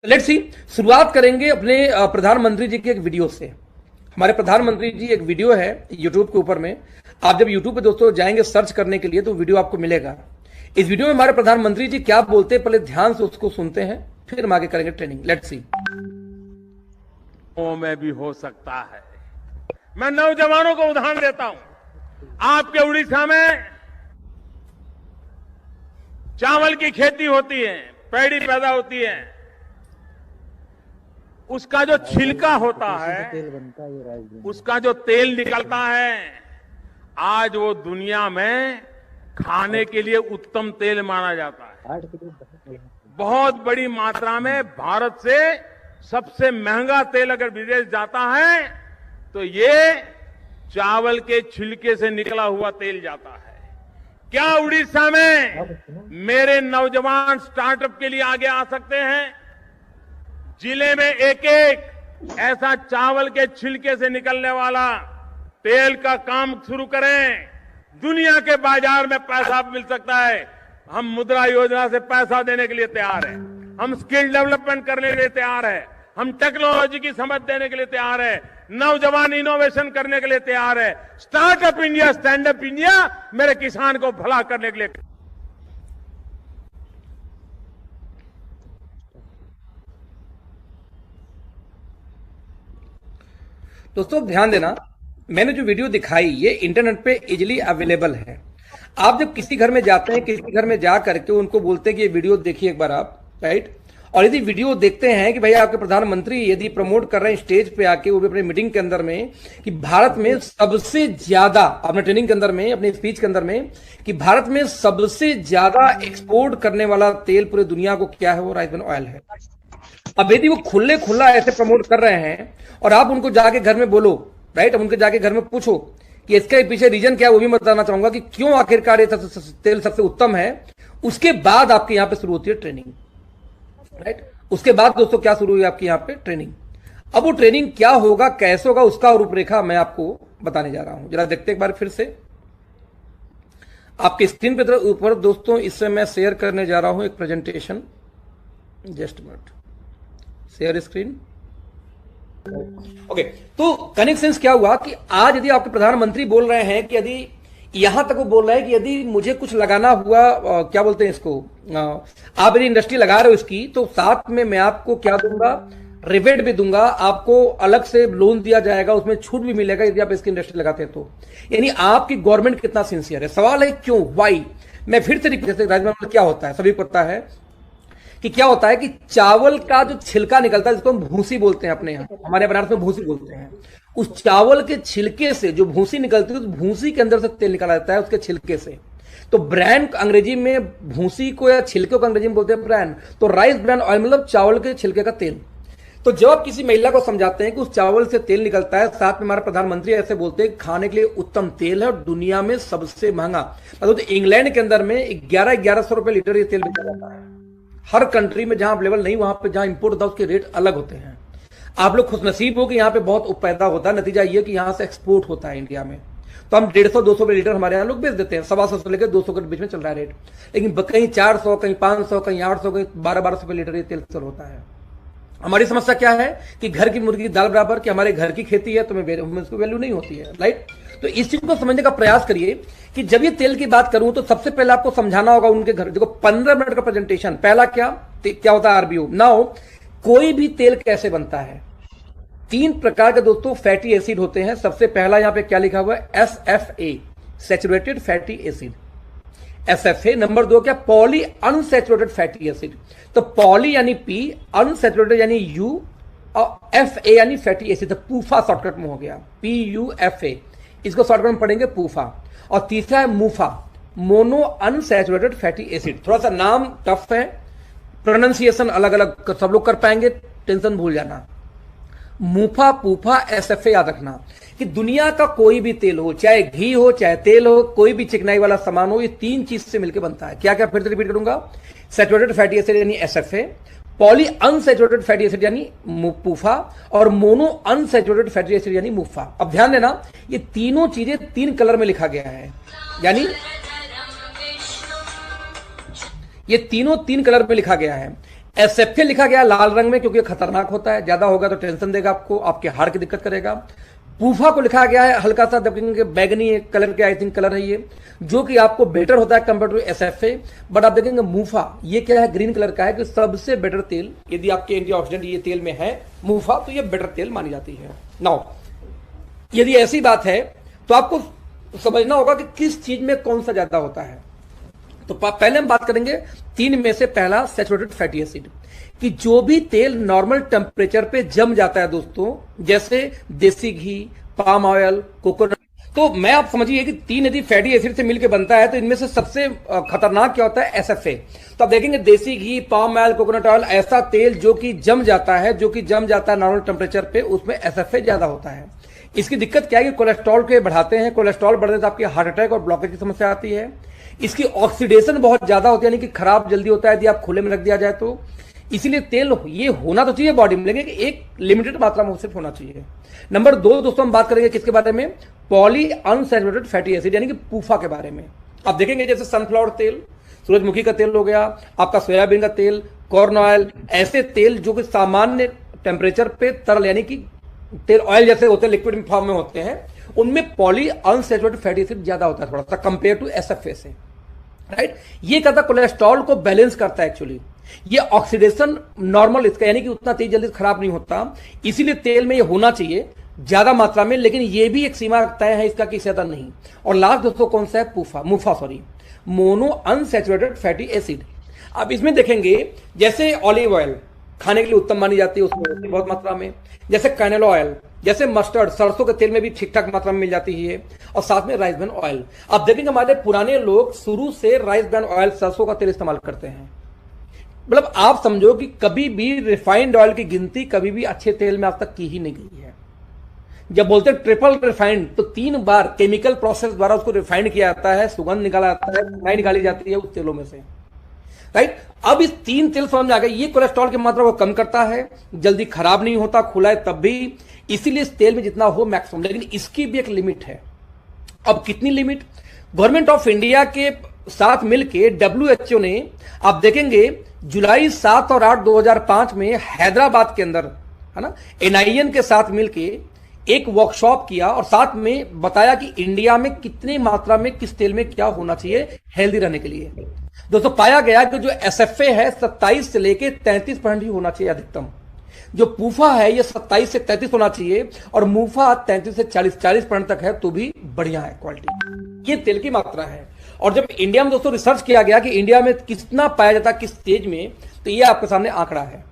Let's see, शुरुआत करेंगे अपने प्रधानमंत्री जी के एक वीडियो से। हमारे प्रधानमंत्री जी एक वीडियो है यूट्यूब के ऊपर में। आप जब यूट्यूब पे दोस्तों जाएंगे सर्च करने के लिए तो वीडियो आपको मिलेगा। इस वीडियो में हमारे प्रधानमंत्री जी क्या बोलते हैं, पहले ध्यान से उसको सुनते हैं, फिर हम आगे करेंगे ट्रेनिंग। Let's see. में भी हो सकता है। मैं नौजवानों को उदाहरण देता हूं। आपके उड़ीसा में चावल की खेती होती है, पैड़ी पैदा होती है। उसका जो छिलका होता है, उसका जो तेल निकलता है, आज वो दुनिया में खाने के लिए उत्तम तेल माना जाता है। बहुत बड़ी मात्रा में भारत से सबसे महंगा तेल अगर विदेश जाता है तो ये चावल के छिलके से निकला हुआ तेल जाता है। क्या उड़ीसा में मेरे नौजवान स्टार्टअप के लिए आगे आ सकते हैं? जिले में एक एक ऐसा चावल के छिलके से निकलने वाला तेल का काम शुरू करें। दुनिया के बाजार में पैसा मिल सकता है। हम मुद्रा योजना से पैसा देने के लिए तैयार हैं। हम स्किल डेवलपमेंट करने के लिए तैयार हैं। हम टेक्नोलॉजी की समझ देने के लिए तैयार हैं। नौजवान इनोवेशन करने के लिए तैयार है। Startup India, stand up India मेरे किसान को भला करने के लिए। दोस्तों ध्यान देना, मैंने जो वीडियो दिखाई ये इंटरनेट पे इजिली अवेलेबल है। आप जब किसी घर में जाते हैं, किसी घर में जा करके उनको बोलते हैं कि ये वीडियो देखिए एक बार आप, राइट? और यदि वीडियो देखते हैं कि भैया आपके प्रधानमंत्री यदि प्रमोट कर रहे हैं स्टेज पे आके, वो भी अपने मीटिंग के अंदर में, कि भारत में सबसे ज्यादा, अपने ट्रेनिंग के अंदर में, अपने स्पीच के अंदर में, कि भारत में सबसे ज्यादा एक्सपोर्ट करने वाला तेल पूरे दुनिया को क्या है, वो राइस ब्रान ऑयल है। अब यदि वो खुले खुला ऐसे प्रमोट कर रहे हैं और आप उनको जाके घर में बोलो, राइट, अब उनके जाके घर में पूछो कि इसके पीछे रीजन क्या है, वो भी मैं बताना चाहूंगा कि क्यों आखिरकार ये तेल सबसे उत्तम है। उसके बाद आपके यहां पे शुरू होती है ट्रेनिंग, राइट? उसके बाद दोस्तों क्या शुरू हुई आपकी यहां पे ट्रेनिंग। अब वो ट्रेनिंग क्या होगा, कैसे होगा, उसका रूपरेखा मैं आपको बताने जा रहा हूं। जरा देखते एक बार फिर से आपके स्क्रीन पे ऊपर दोस्तों, इससे मैं शेयर करने जा रहा हूं एक presentation. Just minute, share screen. Okay, तो कनेक्शन क्या हुआ कि आज यदि आपके प्रधानमंत्री बोल रहे हैं कि यदि यहां तक वो बोल रहे हैं कि यदि मुझे कुछ लगाना हुआ, क्या बोलते हैं इसको, आप यदि इंडस्ट्री लगा रहे हो इसकी, तो साथ में मैं आपको क्या दूंगा, रिबेट भी दूंगा, आपको अलग से लोन दिया जाएगा, उसमें छूट भी मिलेगा यदि आप इसकी इंडस्ट्री लगाते हैं तो। यानी आपकी गवर्नमेंट कितना सिंसियर है। सवाल है क्यों, वाई। मैं फिर से जैसे राजमा क्या होता है, सभी को पता है कि क्या होता है कि चावल का जो छिलका निकलता है, जिसको हम भूसी बोलते हैं, अपने यहाँ हमारे बनारस में भूसी बोलते हैं, उस चावल के छिलके से जो भूसी निकलती है, उस भूसी के अंदर से तेल निकाला जाता है उसके छिलके से। तो ब्रांड अंग्रेजी में भूसी को या छिलके को अंग्रेजी में बोलते हैं ब्रांड। तो राइस ब्रांड ऑयल मतलब चावल के छिलके का तेल। तो जब आप किसी महिला को समझाते हैं कि उस चावल से तेल निकलता है, साथ में हमारे प्रधानमंत्री ऐसे बोलते हैं खाने के लिए उत्तम तेल है और दुनिया में सबसे महंगा। मतलब तो इंग्लैंड के अंदर में 1100 रुपए लीटर ये तेल बेचा जाता है। हर कंट्री में जहां अवेलेबल नहीं, वहां पे जहां इंपोर्ट होता है उसके रेट अलग होते हैं। आप लोग खुशनसीब हो कि यहाँ पे बहुत पैदा होता है। नतीजा ये कि यहाँ से एक्सपोर्ट होता है इंडिया में। तो हम 150-200 रुपए लीटर हमारे यहाँ लोग बेच देते हैं। 125 से लेकर 200 के बीच में चल रहा है रेट। लेकिन कहीं 400, कहीं 500, कहीं 800, कहीं 1200 रुपए लीटर ये तेल चल होता है। हमारी समस्या क्या है कि घर की मुर्गी दाल बराबर, कि हमारे घर की खेती है तो उसको वैल्यू नहीं होती है, राइट? तो इस चीज को समझने का प्रयास करिए कि जब ये तेल की बात करूं तो सबसे पहले आपको समझाना होगा उनके घर। देखो 15 मिनट का प्रेजेंटेशन। पहला क्या होता है आरबीओ। नाउ कोई भी तेल कैसे बनता है, 3 प्रकार के दोस्तों फैटी एसिड होते हैं। सबसे पहला यहां पे क्या लिखा हुआ है, SFA, saturated fatty acid, SFA। Number 2 क्या, पॉली अनसैचुरेटेड फैटी एसिड। तो पॉली यानी P, अनसैचुरेटेड यानी U, और FA यानी फैटी एसिड। तो पूफा शॉर्टकट में हो गया, PUFA। इसको शॉर्टकट में पढ़ेंगे पूफा। और तीसरा है मूफा, मोनो अनसैचुरेटेड फैटी एसिड। थोड़ा सा नाम टफ है, प्रोनाउंसिएशन अलग अलग सब लोग कर पाएंगे, टेंशन भूल जाना। मूफा, पूफा, SFA याद रखना कि दुनिया का कोई भी तेल हो, चाहे घी हो, चाहे तेल हो, कोई भी चिकनाई वाला सामान हो, ये 3 चीज से मिलकर बनता है। क्या क्या, फिर से रिपीट करूंगा। सैचुरेटेड फैटी एसिड यानी SFA, poly unsaturated fatty acid यानी पूफा, और मोनो अनसैचुरेटेड फैटी एसिड यानी मूफा। अब ध्यान देना, ये तीनों चीजें 3 कलर में लिखा गया है। यानी ये तीनों 3 कलर में लिखा गया है। एसएफए लिखा गया लाल रंग में क्योंकि खतरनाक होता है, ज्यादा होगा तो टेंशन देगा आपको, आपके हार्ट की दिक्कत करेगा। पूफा को लिखा गया है हल्का सा देखेंगे बैगनी कलर के, आई थिंक कलर है ये, जो कि आपको बेटर होता है कंपेयर टू एसएफए। बट आप देखेंगे मूफा ये क्या है, ग्रीन कलर का है, कि सबसे बेटर तेल यदि आपके एंटीऑक्सीडेंट ये तेल में है मूफा, तो ये बेटर तेल मानी जाती है। नाउ यदि ऐसी बात है तो आपको समझना होगा कि किस चीज में कौन सा ज्यादा होता है। तो पहले हम बात करेंगे तीन में से पहला सैचुरेटेड फैटी एसिड, कि जो भी तेल नॉर्मल टेम्परेचर पे जम जाता है दोस्तों, जैसे देसी घी, पाम ऑयल, कोकोनट, तो मैं आप समझिए कि तीन यदि फैटी एसिड से मिलकर बनता है तो इनमें से सबसे खतरनाक क्या होता है, एसएफए। तो आप देखेंगे देसी घी, पाम ऑयल, कोकोनट ऑयल, ऐसा तेल जो कि जम जाता है नॉर्मल टेम्परेचर पे, उसमें एसएफए ज्यादा होता है। इसकी दिक्कत क्या है कि कोलेस्ट्रॉल के बढ़ाते हैं, कोलेस्ट्रॉल बढ़ने से आपकी हार्ट अटैक और ब्लॉकेज की समस्या आती है। इसकी ऑक्सीडेशन बहुत ज्यादा होती है, यानी कि खराब जल्दी होता है यदि आप खुले में रख दिया जाए तो। इसीलिए तेल ये होना तो चाहिए बॉडी में, लेकिन एक लिमिटेड मात्रा में सिर्फ होना चाहिए। नंबर 2 दोस्तों हम बात करेंगे किसके बारे में, पॉली अनसैचुरेटेड फैटी एसिड यानी कि पूफा के बारे में। आप देखेंगे जैसे सनफ्लावर तेल, सूरजमुखी का तेल हो गया, आपका सोयाबीन का तेल, कॉर्न ऑयल, ऐसे तेल जो कि सामान्य टेम्परेचर पे तरल यानी कि तेल ऑयल जैसे होते हैं, लिक्विड फॉर्म में होते हैं, उनमें पॉली अनसैचुरेटेड फैटी एसिड ज्यादा होता है थोड़ा सा कंपेयर टू एसएफए से, राइट। ये कहता है कोलेस्ट्रॉल को बैलेंस करता है एक्चुअली। ये ऑक्सीडेशन नॉर्मल इसका यानी कि उतना तेज जल्दी खराब नहीं होता, इसीलिए तेल में ये होना चाहिए ज्यादा मात्रा में, लेकिन ये भी एक सीमा तय है इसका कि ज्यादा नहीं। और लास्ट दोस्तों कौन सा है, मूफा मोनो अनसैचुरेटेड फैटी एसिड। अब इसमें देखेंगे जैसे ऑलिव ऑयल खाने के लिए उत्तम मानी जाती है, उसमें बहुत मात्रा में, जैसे कैनेलो ऑयल, जैसे मस्टर्ड, सरसों के तेल में भी ठीक ठाक मात्रा में मिल जाती है, और साथ में राइस ब्रान ऑयल। अब देखेंगे हमारे पुराने लोग शुरू से राइस ब्रान ऑयल, सरसों का तेल इस्तेमाल करते हैं। मतलब आप समझो कि कभी भी रिफाइंड ऑयल की गिनती कभी भी अच्छे तेल में आज तक की ही नहीं गई है। जब बोलते हैं ट्रिपल रिफाइंड, तो 3 बार केमिकल प्रोसेस द्वारा उसको रिफाइंड किया जाता है, सुगंध निकाला जाता है, बुनाई निकाली जाती है उस तेलों में से, राइट। अब इस 3 तेल समझ में आ गए, ये कोलेस्ट्रॉल की मात्रा को कम करता है, जल्दी खराब नहीं होता, खुला है तब भी, इसीलिए इस तेल में जितना हो मैक्सिमम, लेकिन इसकी भी एक लिमिट है। अब कितनी लिमिट, गवर्नमेंट ऑफ इंडिया के साथ मिलके WHO ने, आप देखेंगे जुलाई 7 और 8 2005 में हैदराबाद के अंदर, है ना, NIN के साथ मिलके एक वर्कशॉप किया और साथ में बताया कि इंडिया में कितनी मात्रा में किस तेल में क्या होना चाहिए हेल्दी रहने के लिए। दोस्तों पाया गया कि जो एसएफए है 27 से लेके 33% ही होना चाहिए अधिकतम, जो पूफा है ये 27 से 33 होना चाहिए, और मूफा 33 से 40% तक है तो भी बढ़िया है क्वालिटी, ये तेल की मात्रा है। और जब इंडिया में दोस्तों रिसर्च किया गया कि इंडिया में कितना पाया जाता है किस स्टेज में, तो ये आपके सामने आंकड़ा है,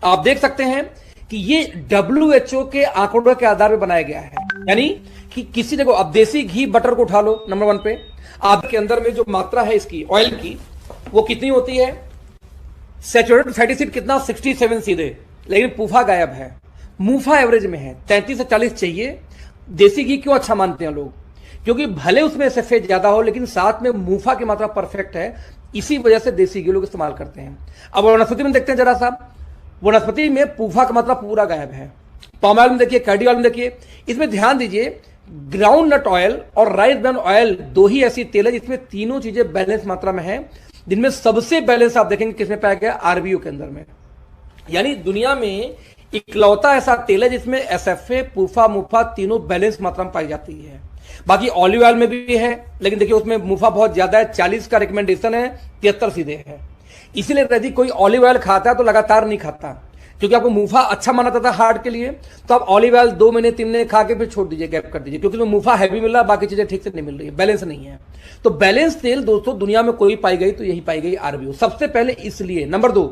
आप देख सकते हैं कि ये WHO के आंकड़ों के आधार पर बनाया गया है। यानी कि किसी ने को, अब देसी घी बटर को उठा लो नंबर 1 पे, आपके अंदर में जो मात्रा है इसकी ऑयल की वो कितनी होती है, सैचुरेटेड फैटी एसिड कितना 67 सीधे, लेकिन पूफा गायब है, मूफा एवरेज में है 33 से 40 चाहिए। देसी घी क्यों अच्छा मानते हैं लोग, क्योंकि भले उसमें एसएफए ज्यादा हो लेकिन साथ में मूफा की मात्रा परफेक्ट है, इसी वजह से देसी घी लोग इस्तेमाल करते हैं। अब वनस्पति में देखते हैं जरा सा, वनस्पति में पूफा का मात्रा पूरा गायब है। पाम ऑयल में देखिए, कैडी ऑयल में देखिए, इसमें ध्यान दीजिए ग्राउंड नट ऑयल और राइस ब्रान ऑयल 2 ही ऐसी तेल है जिसमें तीनों चीजें बैलेंस मात्रा में है, जिनमें सबसे बैलेंस आप देखेंगे किसमें पाया गया, आरबीओ के अंदर में। यानी दुनिया में इकलौता ऐसा तेल है जिसमें एसएफए, पूफा, मुफा तीनों बैलेंस मात्रा में पाई जाती है। बाकी ऑलिव ऑयल में भी है, लेकिन देखिए उसमें मुफा बहुत ज्यादा है, 40 का रिकमेंडेशन है, 73 सीधे है। इसीलिए यदि कोई ऑलिव ऑयल खाता है तो लगातार नहीं खाता, क्योंकि आपको मुफा अच्छा माना जाता है हार्ट के लिए, तो आप ऑलिव ऑयल 2 महीने 3 महीने खा के फिर छोड़ दीजिए, गैप कर दीजिए, क्योंकि उसमें मुफा हैवी मिल रहा है, बाकी चीजें ठीक से नहीं मिल रही है, बैलेंस नहीं है। तो बैलेंस तेल दोस्तों दुनिया में कोई पाई गई तो यही पाई गई आरबीओ, सबसे पहले इसलिए। नंबर 2,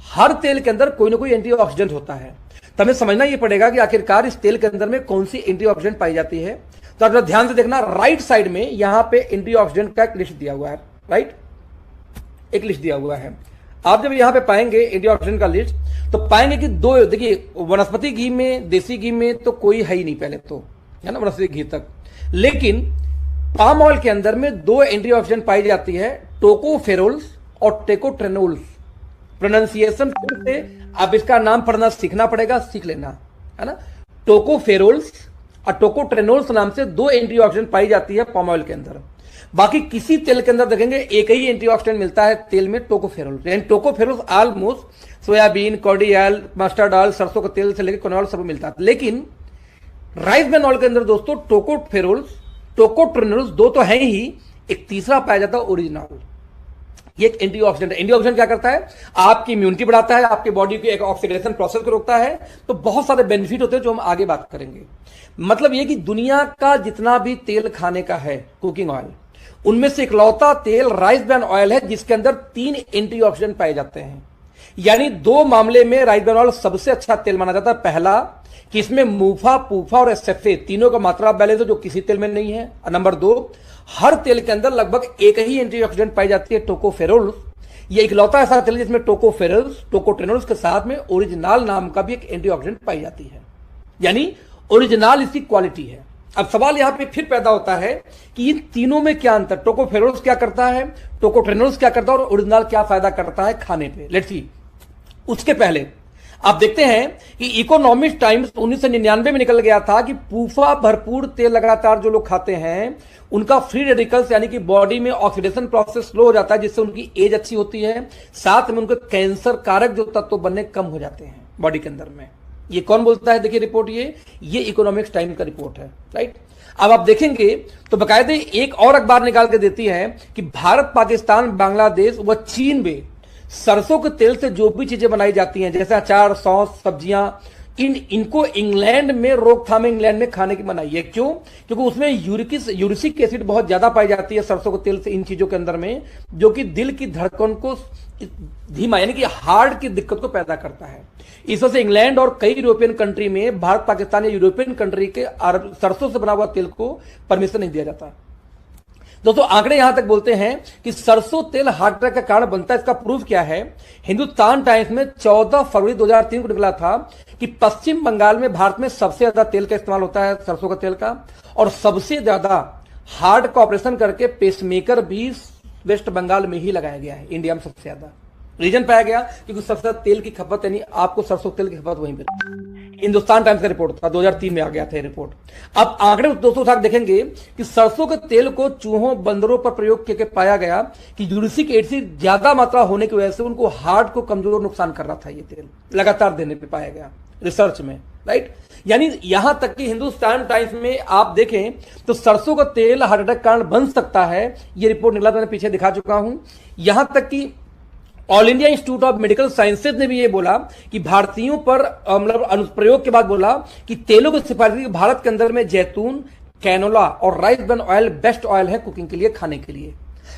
हर तेल के अंदर कोई ना कोई एंटीऑक्सीडेंट होता है, तो हमें समझना यह पड़ेगा कि आखिरकार इस तेल के अंदर में कौन सी एंटीऑक्सीडेंट पाई जाती है। तो आप ध्यान से देखना, राइट साइड में यहां पे एंटीऑक्सीडेंट का एक लिस्ट दिया हुआ है, राइट, एक लिस्ट दिया हुआ है। आप जब यहां पे पाएंगे एंटीऑक्सीडेंट का लिस्ट, तो पाएंगे कि 2, देखिए वनस्पति घी में, देसी घी में तो कोई है ही नहीं पहले तो, है ना, वनस्पति घी तक, लेकिन पाम ऑयल के अंदर में 2 एंटीऑक्सीडेंट पाई जाती है, टोकोफेरोल्स और टेकोट्रेनोल्स। प्रोनाउंसिएशन से आप इसका नाम पढ़ना सीखना पड़ेगा, सीख लेना, है ना। टोकोफेरोल्स और टोकोट्रेनोल्स नाम से 2 एंटीऑक्सीडेंट पाई जाती है पाम ऑयल के अंदर। बाकी किसी तेल के अंदर देखेंगे एक ही एंटीऑक्सीडेंट मिलता है तेल में, टोकोफेरोल। यानी tocopherol almost soybean, cordial, mustard oil, सरसों का तेल से लेकर कोनॉल सब मिलता है। लेकिन राइस ब्रान ऑयल के अंदर दोस्तों टोकोफेरोल, टोकोट्रिनोल्स दो तो हैं ही, एक तीसरा पाया जाता है ओरिजिनॉल। ये एक एंटीऑक्सीडेंट है। एंटीऑक्सीडेंट क्या करता है? आपकी इम्यूनिटी बढ़ाता है, आपके बॉडी के एक ऑक्सीडेशन प्रोसेस को रोकता है। तो बहुत सारे बेनिफिट होते हैं जो हम आगे बात करेंगे। मतलब ये कि दुनिया का जितना भी तेल खाने का है कुकिंग ऑयल, उनमें से इकलौता तेल राइस ब्रान ऑयल है जिसके अंदर 3 एंटीऑक्सीडेंट पाए जाते हैं। यानी 2 मामले में राइस ब्रान ऑयल सबसे अच्छा तेल माना जाता है। पहला कि इसमें मूफा, पूफा और एसएफए तीनों का मात्रा बैलेंस है जो किसी तेल में नहीं है। नंबर 2, हर तेल के अंदर लगभग एक ही एंटीऑक्सीडेंट पाई जाती है, टोकोफेरोल। ये इकलौता ऐसा तेल जिसमें टोकोफेरोल्स, टोकोट्रिनोल्स के साथ में ओरिजिनल नाम का भी एक एंटीऑक्सीडेंट पाई जाती है। यानी ओरिजिनल इसकी क्वालिटी है। अब सवाल यहां पे फिर पैदा होता है कि इन तीनों में क्या अंतर, टोकोफेरोल्स क्या करता है, टोकोट्रिनोल्स क्या करता है और ओरिजिनल क्या फायदा करता है खाने पे। Let's see. उसके पहले आप देखते हैं कि इकोनॉमिक टाइम्स 1999 में निकल गया था कि पूफा भरपूर तेल लगातार जो लोग खाते हैं उनका फ्री रेडिकल्स यानी कि बॉडी में ऑक्सीडेशन प्रोसेस स्लो हो जाता है, जिससे उनकी एज अच्छी होती है, साथ में उनके कैंसर कारक जो तत्व बनने कम हो जाते हैं बॉडी के अंदर में। ये कौन बोलता है? देखिए रिपोर्ट, ये इकोनॉमिक्स टाइम का रिपोर्ट है, राइट। अब आप देखेंगे तो बाकायदे एक और अखबार निकाल के देती है कि भारत, पाकिस्तान, बांग्लादेश व चीन में सरसों के तेल से जो भी चीजें बनाई जाती हैं जैसे अचार, सॉस, सब्जियां, इनको इंग्लैंड में रोकथाम, इंग्लैंड में खाने की मनाही है। क्यों? क्योंकि उसमें यूरिक एसिड बहुत ज्यादा पाई जाती है सरसों के तेल से, इन चीजों के अंदर में, जो कि दिल की धड़कन को धीमा यानी कि हार्ट की दिक्कत को पैदा करता है। इस वजह से इंग्लैंड और कई यूरोपियन कंट्री में भारत, पाकिस्तान या यूरोपियन कंट्री के सरसों से बना हुआ तेल को परमिशन नहीं दिया जाता। दोस्तों आंकड़े यहां तक बोलते हैं कि सरसों तेल हार्ट अटैक का कारण बनता है। इसका प्रूफ क्या है? हिंदुस्तान टाइम्स में 14 फरवरी 2003 को निकला था कि पश्चिम बंगाल में भारत में सबसे ज्यादा तेल का इस्तेमाल होता है, सरसों का तेल का, और सबसे ज्यादा हार्ट का ऑपरेशन करके पेसमेकर भी वेस्ट बंगाल में ही लगाया गया है, इंडिया में सबसे ज्यादा। रीजन पाया गया क्योंकि सबसे ज्यादा तेल की खपत यानी आपको सरसों तेल की खपत वहीं पर। हिंदुस्तान टाइम्स का रिपोर्ट था, 2003 में आ गया था ये रिपोर्ट। अब आंकड़े दोस्तों साथ देखेंगे कि सरसों के तेल को चूहों, बंदरों पर प्रयोग करके पाया गया कि यूरिक एसिड ज्यादा मात्रा होने की वजह से उनको हार्ट को कमजोर नुकसान कर रहा था ये तेल, लगातार देने पे पाया गया रिसर्च में, राइट। यानी यहां तक कि हिंदुस्तान टाइम्स में आप देखें तो सरसों का तेल हार्ट अटैक कारण बन सकता है, ये रिपोर्ट निकला, मैंने पीछे दिखा चुका हूं। यहां तक कि all India institute of medical sciences ने भी ये बोला कि भारतीयों पर मतलब अनुप्रयोग के बाद बोला कि तेलों की सिफारिश की भारत के अंदर में जैतून, कैनोला और rice bran oil best oil है कुकिंग के लिए, खाने के लिए।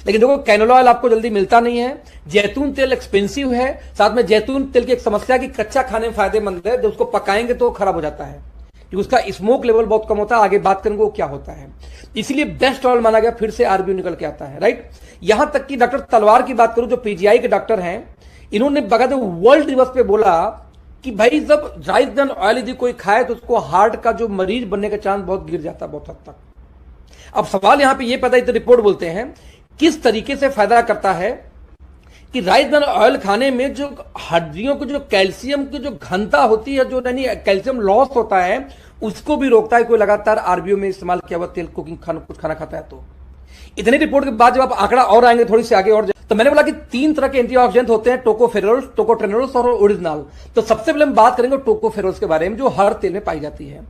लेकिन देखो कैनोला ऑयल आपको जल्दी मिलता नहीं है, जैतून तेल एक्सपेंसिव है, साथ में जैतून तेल की एक समस्या कि कच्चा खाने में फायदेमंद है, जब उसको पकाएंगे तो खराब हो जाता है क्योंकि उसका स्मोक लेवल बहुत कम होता है। आगे बात करेंगे वो क्या होता है, इसलिए बेस्ट ऑयल माना गया, फिर से आरबीओ निकल के आता है, राइट। यहां तक कि डॉक्टर तलवार की बात करूं जो पीजीआई के डॉक्टर हैं, इन्होंने बकायदे वर्ल्ड दिवस पे बोला कि भाई जब राइस ब्रान ऑयल यदि कोई खाए तो उसको हार्ट का जो मरीज बनने का चांस बहुत गिर जाता है, बहुत हद तक। अब सवाल यहां पे ये पैदा, तो रिपोर्ट बोलते हैं किस तरीके से फायदा करता है कि राइस ब्रान ऑयल खाने में जो हड्डियों को जो कैल्शियम की जो घनता होती है, जो यानी कैल्शियम लॉस होता है, उसको भी रोकता है कोई लगातार आरबीओ में इस्तेमाल किया हुआ तेल कुकिंग कुछ खाना खाता है तो। इतनी रिपोर्ट के बाद जब आप आंकड़ा और आएंगे थोड़ी सी आगे और तो मैंने बोला कि 3 तरह के एंटीऑक्सीडेंट होते हैं, टोकोफेरोल्स, टोकोट्रिनोल्स और ओरिजिनल। तो सबसे पहले हम बात करेंगे टोकोफेरोल्स के बारे में जो हर तेल में पाई जाती है।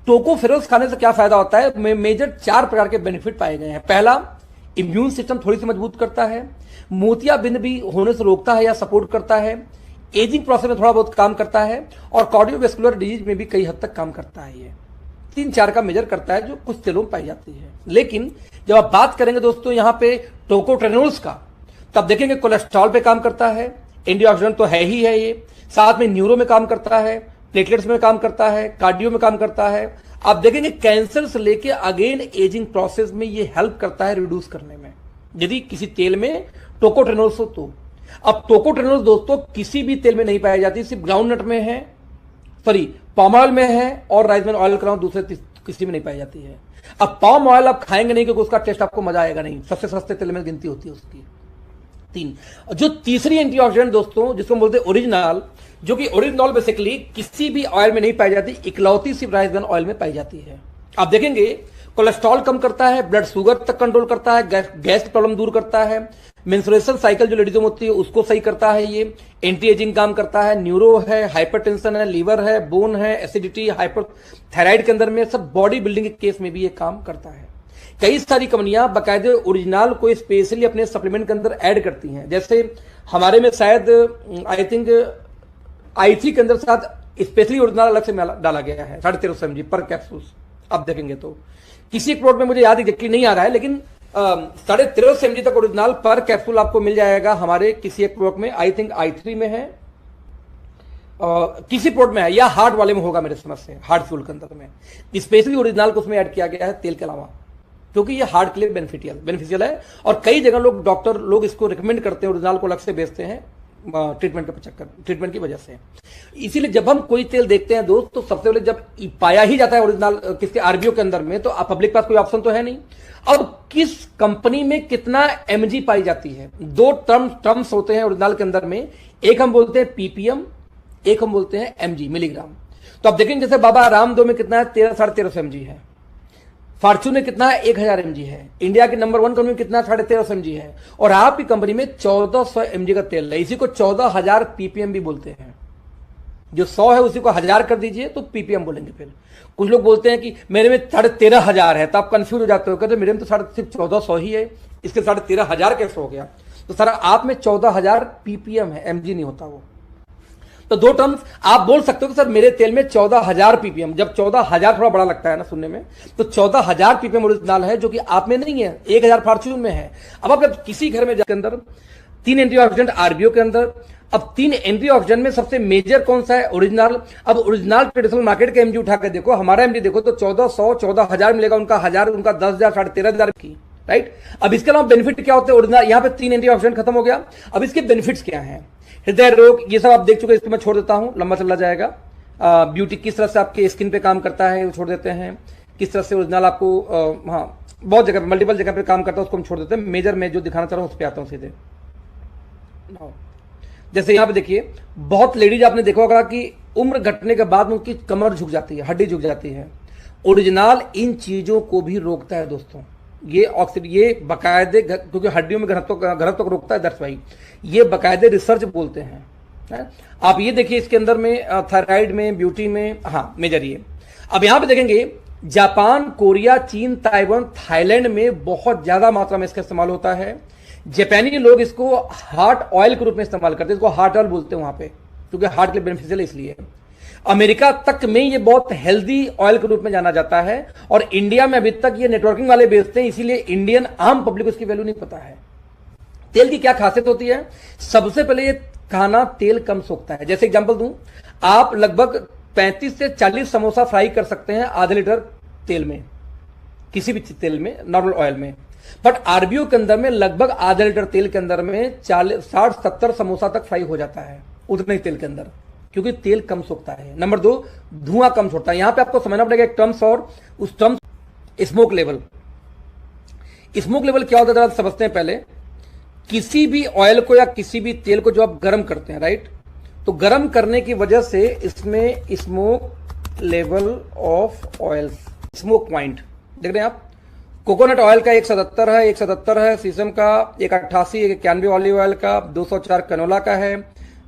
टोकोफेरोल्स खाने से क्या फायदा होता है? मेजर 4 प्रकार के बेनिफिट पाए गए हैं। पहला, इम्यून सिस्टम थोड़ी सी मजबूत करता है, मोतियाबिंद भी होने से रोकता है या सपोर्ट करता है, एजिंग प्रोसेस में थोड़ा बहुत काम करता है, और कार्डियोवैस्कुलर डिजीज में भी कई हद तक काम करता है। ये 3-4 का मेजर करता है जो कुछ तेलों में पाई जाती है। लेकिन जब आप बात करेंगे दोस्तों यहां पे टोकोट्रिनोल्स का, तब देखेंगे कोलेस्ट्रॉल पे काम करता है, एंटीऑक्सीडेंट तो है ही है ये, साथ में न्यूरो में काम करता है, प्लेटलेट्स में काम करता है, कार्डियो में काम करता है। आप देखेंगे कैंसर से लेके अगेन एजिंग प्रोसेस में ये हेल्प करता है रिड्यूस करने में, यदि किसी तेल में टोकोट्रिनोल्स हो तो। अब टोकोट्रिनोल्स दोस्तों किसी भी तेल में नहीं पाई जाती, सिर्फ ग्राउंडनट में है, सॉरी पाम ऑयल में है, और राइस ब्रान ऑयल कराऊं दूसरे किसी में नहीं पाई जाती है। अब पाम ऑयल आप खाएंगे नहीं क्योंकि उसका टेस्ट आपको मजा आएगा नहीं, सबसे सस्ते तेल में गिनती होती है उसकी। 3 जो तीसरी एंटीऑक्सीडेंट दोस्तों जिसको बोलते हैं ओरिजिनल, जो कि ओरिजिनल बेसिकली किसी भी ऑयल में नहीं पाई जाती, इकलौती सिर्फ राइस ब्रान ऑयल में पाई जाती है। आप देखेंगे कोलेस्ट्रॉल कम करता है, ब्लड शुगर तक कंट्रोल करता है, गैस प्रॉब्लम दूर करता है, मेंस्ट्रुएशन साइकिल जो लेडीजों में होती है उसको सही करता है, ये एंटी एजिंग काम करता है, न्यूरो है, हाइपरटेंशन है, लीवर है, बोन है, एसिडिटी, हाइपर थायराइड के अंदर में सब बॉडी बिल्डिंग के केस में भी ये काम करता है। कई सारी कंपनियां बाकायदे ओरिजिनल को स्पेशली अपने सप्लीमेंट के अंदर ऐड करती हैं। जैसे हमारे में शायद आई थिंक i3 के अंदर साथ स्पेशली ओरिजिनल अलग से डाला गया है 1350 mg पर कैप्सूल। आप देखेंगे तो किसी एक प्रोडक्ट में मुझे याद एग्जैक्टली नहीं आ रहा है, लेकिन 1350 mg तक ओरिजिनल पर कैप्सूल आपको मिल जाएगा हमारे किसी एक प्रोडक्ट में। आई थिंक i3 में है, किसी प्रोडक्ट में है, या हार्ट वाले में होगा मेरे समझ से, हार्ट फ्यूल के अंदर में स्पेशली ओरिजिनल को उसमें ऐड किया गया है तेल के अलावा, क्योंकि ये हार्ट के लिए बेनिफिशियल है। और कई जगह लोग डॉक्टर लोग इसको रिकमेंड करते हैं, ओरिजिनल को अलग से बेचते हैं ट्रीटमेंट के चक्कर, ट्रीटमेंट की वजह से। इसीलिए जब हम कोई तेल देखते हैं दोस्त, तो सबसे पहले जब पाया ही जाता है ओरिजिनल किसके आरबीओ के अंदर में, तो पब्लिक पास कोई ऑप्शन तो है नहीं। अब किस कंपनी में कितना एमजी पाई जाती है, दो टर्म्स होते हैं ओरिजिनल के अंदर में, एक हम बोलते हैं पीपीएम, एक हम बोलते हैं एमजी, मिलीग्राम। तो आप देखेंगे जैसे बाबा रामदेव में कितना है, 1300-1350 एमजी है, फॉर्च्यून में कितना है, 1000 mg है, इंडिया की नंबर 1 कंपनी में कितना 1350 mg है, और आपकी कंपनी में 1400 mg का तेल है। इसी को 14000 ppm भी बोलते हैं। जो 100 है उसी को 1000 कर दीजिए तो ppm बोलेंगे। फिर कुछ लोग बोलते हैं कि मेरे में 13,500 है, तो आप कंफ्यूज हो जाते हो, कहते मेरे में तो सिर्फ 1400 ही है, इसके 13,500 कैसे हो गया? तो सर आप में 14000 ppm है, mg नहीं होता वो। तो दो टर्म्स आप बोल सकते हो कि सर मेरे तेल में 14000 ppm, जब 14000 थोड़ा बड़ा लगता है ना सुनने में, तो 14000 ppm ओरिजिनल है, जो कि आप में नहीं है, 1000 फॉर्च्यून में है। अब आप जब किसी घर में जाकर अंदर 3 एंटीऑक्सीडेंट आरबीओ के अंदर, अब 3 एंटीऑक्सीडेंट में सबसे मेजर कौन सा है? ओरिजिनल। अब ओरिजिनल ट्रेडिशनल मार्केट का एमजी उठा के देखो, हमारा एमजी देखो तो 1400 14000 मिलेगा, उनका 1000, उनका 10,000 13,500 की, राइट। अब इसके अलावा बेनिफिट क्या होते हैं ओरिजिनल? यहाँ पे 3 एंटीऑक्सीडेंट खत्म हो गया। अब इसके बेनिफिट्स क्या हैं? हृदय रोग, ये सब आप देख चुके हैं, इसको मैं छोड़ देता हूं, लंबा चला जाएगा। ब्यूटी किस तरह से आपके स्किन पे काम करता है वो छोड़ देते हैं। किस तरह से ओरिजिनल आपको हाँ बहुत जगह मल्टीपल जगह पे काम करता है, उसको हम छोड़ देते हैं। मेजर में जो दिखाना चाह रहा हूं उस पर आता हूं सीधे। जैसे यहां पे देखिए, बहुत लेडीज आपने देखा होगा कि उम्र घटने के बाद उनकी कमर झुक जाती है, हड्डी झुक जाती है। ओरिजिनल इन चीजों को भी रोकता है दोस्तों। ये ऑक्सीजन, ये बकायदे, क्योंकि हड्डियों में घनत्व को रोकता है, दर्श भाई, ये बकायदे रिसर्च बोलते हैं, है? आप ये देखिए इसके अंदर में थायराइड में, ब्यूटी में, हाँ मेजर ये। अब यहां पे देखेंगे जापान, कोरिया, चीन, ताइवान, थाईलैंड में बहुत ज्यादा मात्रा में इसका इस्तेमाल होता है। जापानी लोग इसको हार्ट ऑयल के रूप में इस्तेमाल करते हैं, इसको हार्ट ऑयल बोलते हैं वहां पे, क्योंकि हार्ट के लिए बेनिफिशियल है इसलिए। अमेरिका तक में ये बहुत हेल्दी ऑयल के रूप में जाना जाता है, और इंडिया में अभी तक ये नेटवर्किंग वाले बेचते हैं, इसीलिए इंडियन आम पब्लिक को इसकी वैल्यू नहीं पता है। तेल की क्या खासियत होती है? सबसे पहले ये खाना तेल कम सोखता है। जैसे एग्जांपल दूं, आप लगभग 35 से 40 समोसा फ्राई कर सकते हैं आधे लीटर तेल में, किसी भी तेल में, नॉर्मल ऑयल में। बट आरबीओ के अंदर में लगभग आधे लीटर तेल के अंदर में 60-70 समोसा तक फ्राई हो जाता है उतने ही तेल के अंदर, क्योंकि तेल कम सोखता है। नंबर 2, धुआं कम छोड़ता है। यहां पे आपको समझना पड़ेगा एक टर्म्स, और उस terms smoke level. Smoke level क्या होता है समझते हैं पहले। किसी भी ऑयल को या किसी भी तेल को जो आप गर्म करते हैं, राइट, तो गर्म करने की वजह से इसमें smoke level of oil, smoke point देख रहे हैं आप। कोकोनट ऑयल का 170 है, सीसम का 188, 91 ऑलिव ऑयल का 204, कनोला का है,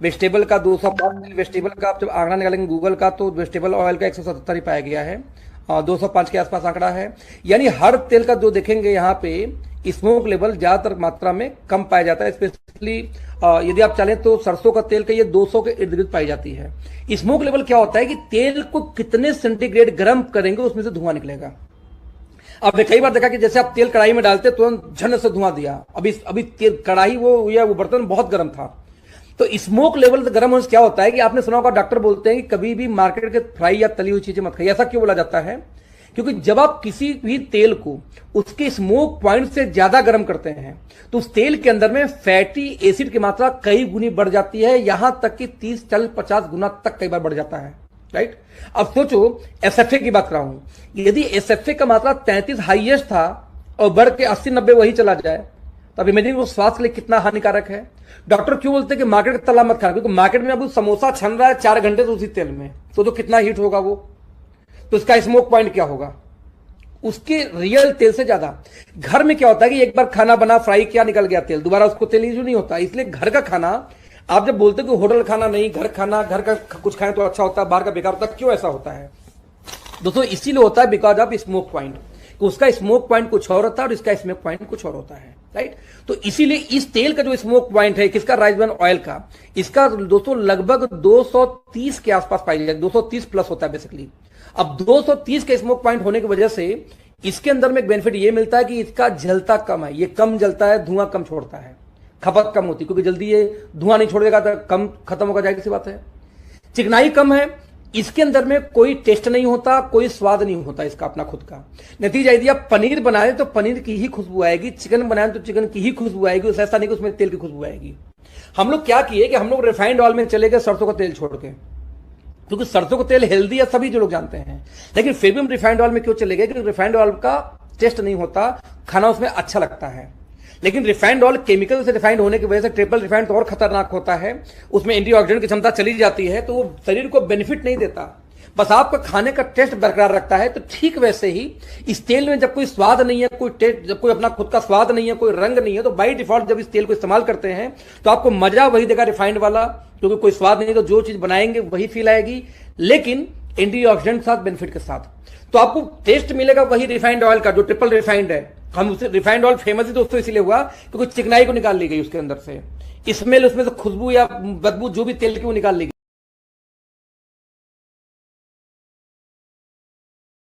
वेजिटेबल का 205, वेजिटेबल का आप जब आंकड़ा निकालेंगे गूगल का तो वेजिटेबल ऑयल का 177 ही पाया गया है, 205 के आसपास आंकड़ा है। यानी हर तेल का जो देखेंगे यहाँ पे स्मोक लेवल ज्यादातर मात्रा में कम पाया जाता है। स्पेशली यदि आप चाहें तो सरसों का तेल का ये 200 के इर्द गिर्द पाई जाती है। स्मोक लेवल क्या होता है कि तेल को कितने सेंटीग्रेड गर्म करेंगे उसमें से धुआं निकलेगा। आपने कई बार देखा कि जैसे आप तेल कढ़ाई में डालते तुरंत झन से धुआं दिया, अभी तेल कढ़ाई वो बर्तन बहुत गर्म था। तो स्मोक लेवल गर्म होने से क्या होता है कि आपने सुना होगा डॉक्टर बोलते हैं कि कभी भी मार्केट के फ्राई या तली हुई चीजें मत खाइए। ऐसा क्यों बोला जाता है? क्योंकि जब आप किसी भी तेल को उसके स्मोक पॉइंट से ज्यादा गर्म करते हैं तो उस तेल के अंदर में फैटी एसिड की मात्रा कई गुनी बढ़ जाती है, यहां तक कि 30, 40, 50 गुना तक कई बार बढ़ जाता है, राइट। अब सोचो एसएफए की बात कर रहा हूं, यदि एसएफए का मात्रा 33 हाईएस्ट था और बढ़ के 80-90 वही चला जाए तो अब इमेजिन वो स्वास्थ्य के लिए कितना हानिकारक है। डॉक्टर क्यों बोलते हैं कि मार्केट का तला मत खाना, क्योंकि मार्केट में अब समोसा छन रहा है 4 घंटे से उसी तेल में, तो कितना हीट होगा वो, तो इसका स्मोक पॉइंट क्या होगा, उसके रियल तेल से ज्यादा। घर में क्या होता है कि एक बार खाना बना, फ्राई किया, निकल गया तेल, दोबारा उसको तेल यूज नहीं होता। इसलिए घर का खाना, आप जब बोलते हो कि होटल खाना नहीं, घर खाना, घर का कुछ खाएं तो अच्छा होता है, बाहर का बेकार होता है, क्यों ऐसा होता है दोस्तों? इसीलिए होता है बिकॉज ऑफ स्मोक पॉइंट। तो उसका स्मोक पॉइंट कुछ और होता है और इसका स्मोक पॉइंट कुछ और होता है, राइट। तो इसीलिए इस तेल का जो स्मोक पॉइंट है किसका, राइस ब्रान ऑयल का, इसका दोस्तों लगभग 230 के आसपास पाई जाती है, 230 प्लस होता है बेसिकली। अब 230 के स्मोक पॉइंट होने की वजह से इसके अंदर में एक बेनिफिट ये मिलता है कि इसका जलता कम है, ये कम जलता है, धुआं कम छोड़ता है, खपत कम होती है, क्योंकि जल्दी ये धुआं नहीं छोड़ेगा तो कम खत्म होगा, जाएगी सी बात है। चिकनाई कम है, इसके अंदर में कोई टेस्ट नहीं होता, कोई स्वाद नहीं होता इसका अपना खुद का। नतीजा यदि आप पनीर बनाए तो पनीर की ही खुशबू आएगी, चिकन बनाए तो चिकन की ही खुशबू आएगी, उस ऐसा नहीं कि उसमें तेल की खुशबू आएगी। हम लोग क्या किए कि हम लोग रिफाइंड ऑयल में चले गए सरसों का तेल छोड़ के, क्योंकि सरसों का तेल हेल्दी है सभी जो लोग जानते हैं, लेकिन फिर भी हम रिफाइंड ऑयल में क्यों चले गए? क्योंकि रिफाइंड ऑयल का टेस्ट नहीं होता, खाना उसमें अच्छा लगता है। लेकिन रिफाइंड ऑयल केमिकल से रिफाइंड होने की वजह से ट्रिपल रिफाइंड तो और खतरनाक होता है, उसमें एंटीऑक्सीडेंट की क्षमता चली जाती है, तो वो शरीर को बेनिफिट नहीं देता, बस आपका खाने का टेस्ट बरकरार रखता है। तो ठीक वैसे ही इस तेल में जब कोई स्वाद नहीं है, कोई टेस्ट, जब कोई अपना खुद का स्वाद नहीं है, कोई रंग नहीं है, तो बाई डिफॉल्ट जब इस तेल को इस्तेमाल करते हैं तो आपको मजा वही देगा रिफाइंड वाला, क्योंकि कोई स्वाद नहीं तो जो चीज बनाएंगे वही फील आएगी, लेकिन एंटीऑक्सीडेंट के साथ, बेनिफिट के साथ। तो आपको टेस्ट मिलेगा वही रिफाइंड ऑयल का जो ट्रिपल रिफाइंड है। हम उसे रिफाइंड ऑयल फेमस ही दोस्तों इसलिए हुआ क्योंकि चिकनाई को निकाल ली गई उसके अंदर से, स्मेल उसमें से खुशबू या बदबू जो भी तेल की वो निकाल ली गई।